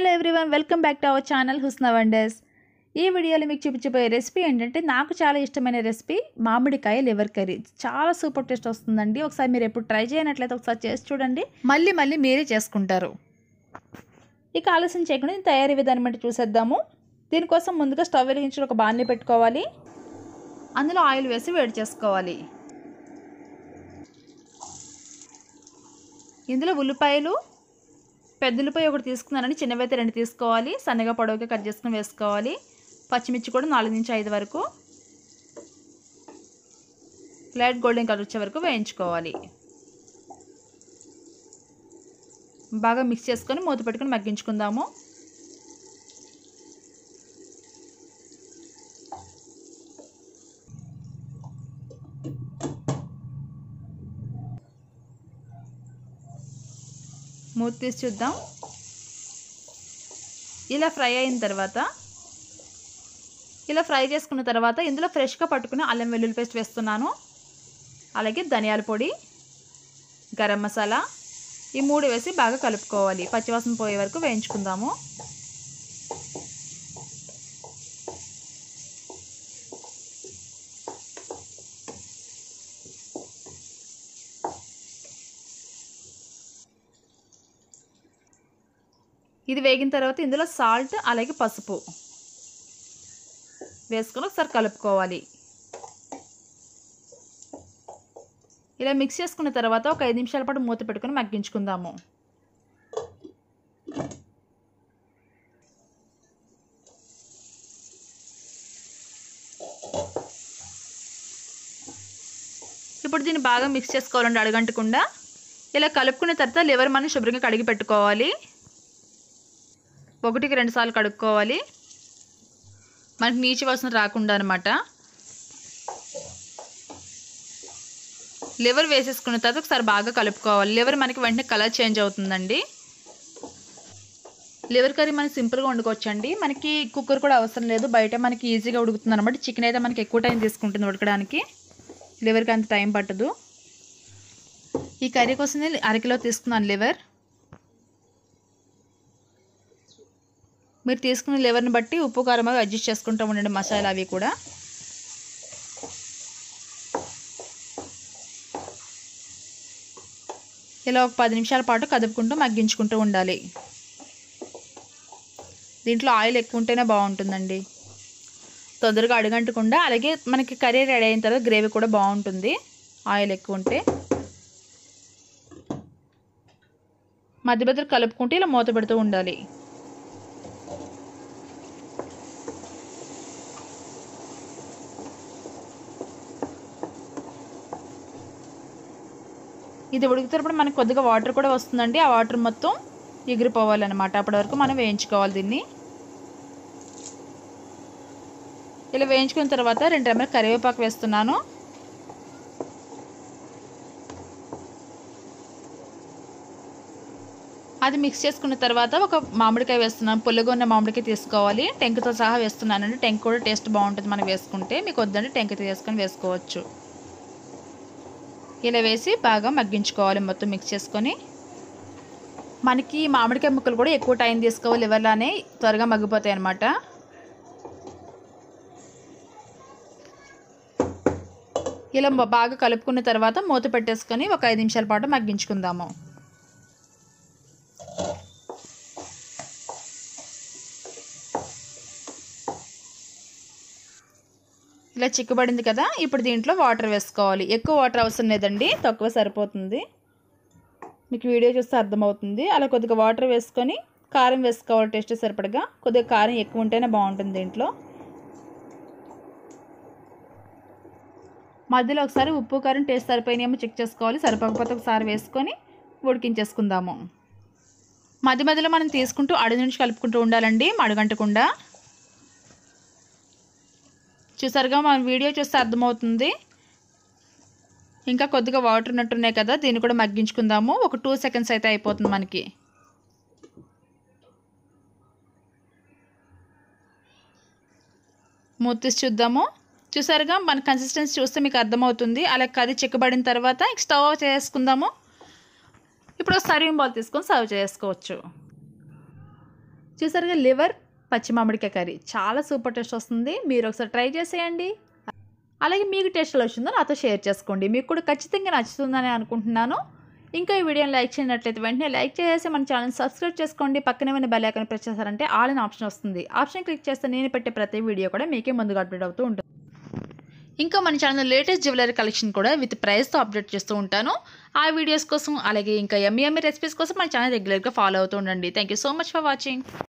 Hello everyone, welcome back to our channel Husna wonders. ఈ వీడియోలో మీకు చూపించబోయే రెసిపీ ఏంటంటే నాకు చాలా ఇష్టమైన రెసిపీ మామిడికాయ లివర్ కర్రీ. చాలా సూపర్ టేస్ట్ వస్తుందండి. ఒకసారి మీరు ఎప్పుడు ట్రై చేయనట్లయితే ఒకసారి చేసి చూడండి, మళ్ళీ మీరే చేసుకుంటారు. ఇక ఆలస్యం చేయకుండా తయారీ విధానం అంటే చూసేద్దాము. దీనికోసం ముందుగా స్టవ్ వెలిగించి ఒక బాణలి పెట్టుకోవాలి. అందులో ఆయిల్ వేసి వేడి చేసుకోవాలి. ఇందులో ఉల్లిపాయలు, పెద్ద ఉల్లిపాయ ఒకటి తీసుకున్నానని, చిన్నవైతే 2 తీసుకోవాలి. సన్నగా పొడవుగా కట్ చేసుకుని వేసుకోవాలి. పచ్చిమిర్చి కూడా 4 నుంచి 5 వరకు లైట్ గోల్డెన్ కలర్ వచ్చే వరకు వేయించుకోవాలి. బాగా మిక్స్ చేసుకొని మూత పెట్టుకొని మగ్గించుకుందాము. మూత తీసి చూద్దాం. ఇలా ఫ్రై అయిన తర్వాత, ఇలా ఫ్రై చేసుకున్న తర్వాత ఇందులో ఫ్రెష్గా పట్టుకుని అల్లం వెల్లుల్లి పేస్ట్ వేస్తున్నాను. అలాగే ధనియాల పొడి, గరం మసాలా, ఈ 3 వేసి బాగా కలుపుకోవాలి. పచ్చివాసన పోయే వరకు వేయించుకుందాము. ఇది వేగిన తర్వాత ఇందులో సాల్ట్ అలాగే పసుపు వేసుకొని ఒకసారి కలుపుకోవాలి. ఇలా మిక్స్ చేసుకున్న తర్వాత ఒక 5 నిమిషాల పాటు మూత పెట్టుకొని మగ్గించుకుందాము. ఇప్పుడు దీన్ని బాగా మిక్స్ చేసుకోవాలండి, అడగంటకుండా. ఇలా కలుపుకున్న తర్వాత లివర్ మనం శుభ్రంగా కడిగి పెట్టుకోవాలి. 1కి 2 సార్లు కడుక్కోవాలి, మనకి నీచు వాసన రాకుండా అనమాట. లివర్ వేసేసుకున్న తర్వాత ఒకసారి బాగా కలుపుకోవాలి. లివర్ మనకి వెంటనే కలర్ చేంజ్ అవుతుందండి. లివర్ కర్రీ మనకి సింపుల్గా వండుకోవచ్చండి. మనకి కుక్కర్ కూడా అవసరం లేదు, బయట మనకి ఈజీగా ఉడుకుతుంది అనమాట. చికెన్ అయితే మనకి ఎక్కువ టైం తీసుకుంటుంది ఉడకడానికి, లివర్కి అంత టైం పట్టదు. ఈ కర్రీ కోసం నేను 1/2 కిలో తీసుకున్నాను లివర్. మీరు తీసుకున్న లివర్ని బట్టి ఉప్పు కారం అవి అడ్జస్ట్ చేసుకుంటూ ఉండండి, మసాలా అవి కూడా. ఇలా ఒక 10 నిమిషాల పాటు కదుపుకుంటూ మగ్గించుకుంటూ ఉండాలి. దీంట్లో ఆయిల్ ఎక్కువ ఉంటేనే బాగుంటుందండి, తొందరగా అడుగంటకుండా. అలాగే మనకి కర్రీ రెడీ అయిన తర్వాత గ్రేవీ కూడా బాగుంటుంది ఆయిల్ ఎక్కువ ఉంటే. మధ్య మధ్య కలుపుకుంటూ ఇలా మూత పెడుతూ ఉండాలి. ఇది ఉడుకుతున్నప్పుడు మనకు కొద్దిగా వాటర్ కూడా వస్తుందండి. ఆ వాటర్ మొత్తం ఎగిరిపోవాలన్నమాట. అప్పటి వరకు మనం వేయించుకోవాలి దీన్ని. ఇలా వేయించుకున్న తర్వాత 2 రెమ్మల కరివేపాకు వేస్తున్నాను. అది మిక్స్ చేసుకున్న తర్వాత ఒక మామిడికాయ వేస్తున్నాను. పుల్లగా ఉన్న మామిడికాయ తీసుకోవాలి. టెంకతో సహా వేస్తున్నానండి. టెంక కూడా టేస్ట్ బాగుంటుంది మనం వేసుకుంటే. మీకు వద్దంటే టెంక తీసుకొని వేసుకోవచ్చు. ఇలా వేసి బాగా మగ్గించుకోవాలి మొత్తం మిక్స్ చేసుకొని. మనకి మామిడికాయ ముక్కలు కూడా ఎక్కువ టైం తీసుకోవాలి, లివర్లానే త్వరగా మగ్గిపోతాయి అన్నమాట. ఇలా బాగా కలుపుకున్న తర్వాత మూత పెట్టేసుకొని ఒక 5 నిమిషాల పాటు మగ్గించుకుందాము. ఇలా చిక్కబడింది కదా, ఇప్పుడు దీంట్లో వాటర్ వేసుకోవాలి. ఎక్కువ వాటర్ అవసరం లేదండి, తక్కువ సరిపోతుంది. మీకు వీడియో చూస్తే అర్థమవుతుంది. అలా కొద్దిగా వాటర్ వేసుకొని కారం వేసుకోవాలి టేస్ట్ సరిపడగా. కొద్దిగా కారం ఎక్కువ ఉంటేనే బాగుంటుంది దీంట్లో. మధ్యలో ఒకసారి ఉప్పు కారం టేస్ట్ సరిపోయినాయేమో చెక్ చేసుకోవాలి. సరిపోకపోతే ఒకసారి వేసుకొని ఉడికించేసుకుందాము. మధ్య మధ్యలో మనం తీసుకుంటూ అడుగు నుంచి కలుపుకుంటూ ఉండాలండి, అడుగంటకుండా. చూసారుగా, మన వీడియో చూస్తే అర్థమవుతుంది. ఇంకా కొద్దిగా వాటర్ ఉన్నట్టున్నాయి కదా, దీన్ని కూడా మగ్గించుకుందాము. ఒక 2 సెకండ్స్ అయితే అయిపోతుంది మనకి. మూత తీసి చూద్దాము. చూసారుగా, మన కన్సిస్టెన్సీ చూస్తే మీకు అర్థమవుతుంది. అలా కర్రీ చిక్కబడిన తర్వాత స్టవ్ ఆఫ్ చేసుకుందాము. ఇప్పుడు సర్వింగ్ బౌల్ తీసుకొని సర్వ్ చేసుకోవచ్చు. చూసారుగా లివర్ పచ్చి మామిడికాయ కర్రీ చాలా సూపర్ టేస్ట్ వస్తుంది. మీరు ఒకసారి ట్రై చేసేయండి. అలాగే మీకు టేస్ట్ ఎలా వచ్చిందో నాతో షేర్ చేసుకోండి. మీకు కూడా ఖచ్చితంగా నచ్చుతుందని అనుకుంటున్నాను. ఇంకా ఈ వీడియోని లైక్ చేయనట్లయితే వెంటనే లైక్ చేసి మన ఛానల్ సబ్స్క్రైబ్ చేసుకోండి. పక్కనే ఉన్న బెల్ ఐకాన్ ప్రెస్ చేశారంటే ఆల్ అనే ఆప్షన్ వస్తుంది. ఆప్షన్ క్లిక్ చేస్తే నేను పెట్టే ప్రతి వీడియో కూడా మీకే ముందుగా అప్డేట్ అవుతూ ఉంటుంది. ఇంకా మన ఛానల్ లేటెస్ట్ జ్యువెలరీ కలెక్షన్ కూడా విత్ ప్రైస్తో అప్డేట్ చేస్తూ ఉంటాను. ఆ వీడియోస్ కోసం అలాగే ఇంకా యమ్మీ రెసిపీస్ కోసం మన ఛానల్ రెగ్యులర్గా ఫాలో అవుతూ ఉండండి. Thank you so much for watching.